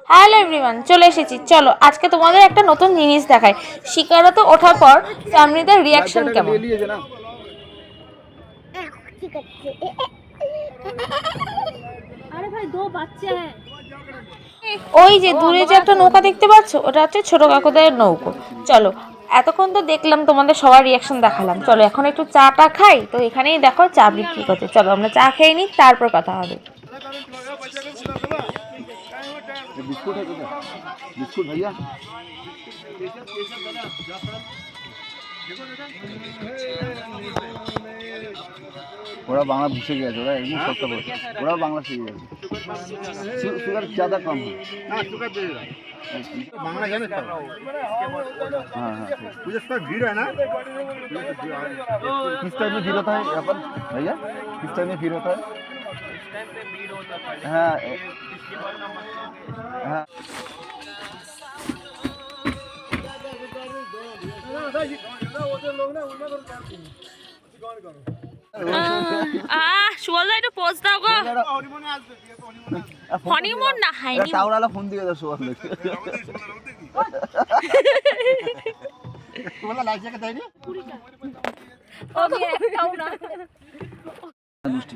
Hello everyone, চলে এসেছি। চলো আজকে তোমাদের একটা নতুন জিনিস দেখাই। শিকারাতে ওঠার পর ফ্যামিলিদের রিয়াকশন কেমন। ওই যে দূরে যে একটা নৌকা দেখতে পাচ্ছ, ওটা হচ্ছে ছোট কাকুদের নৌকো। চলো, এতক্ষণ তো দেখলাম তোমাদের সবার রিয়াকশন দেখালাম, চলো এখন একটু চাটা খাই। তো এখানেই দেখো চা বিক্রি করছে, চলো আমরা চা খেয়ে নিই, তারপর কথা হবে। बिस्कुट है क्या? बिस्कुट भैया ওরা বাংলা ভুসে গেছে, ওরা একদম সস্তা পড়ছে, ওরা বাংলা শিখে গেছে। সুগার ज़्यादा कम है ना, सुगर देगा बांग्ला जाने का। हाँ हाँ, मुझे इसका भीड़ है ना। किस टाइम में भीड़ होता है यहाँ पर भैया? किस टाइम में भीड़ होता है? हाँ हाँ, সুবলদা একটু পোজ দাও গো। হনিমুন না হাইনি টাওরালা ফোন দিয়ে দাও সুবল দেখে। তোমার লাইট জ্যাকেট দেয়নি? আমি একটাও না। মিষ্টি।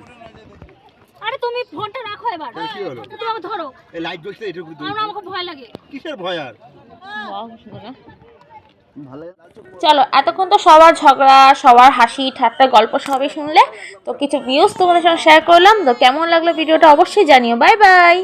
আরে তুমি ফোনটা রাখো এবার। কি হলো? তুমি আমাকে ধরো। এই লাইট জ্বলছে এটুকু দূর। আমাকে ভয় লাগে। কিসের ভয় আর? চলো, এতক্ষণ তো সবার ঝগড়া, সবার হাসি ঠাট্টা গল্প সবই শুনলে, তো কিছু ভিউজ তোমাদের সঙ্গে শেয়ার করলাম। তো কেমন লাগলো ভিডিওটা অবশ্যই জানিও। Bye bye.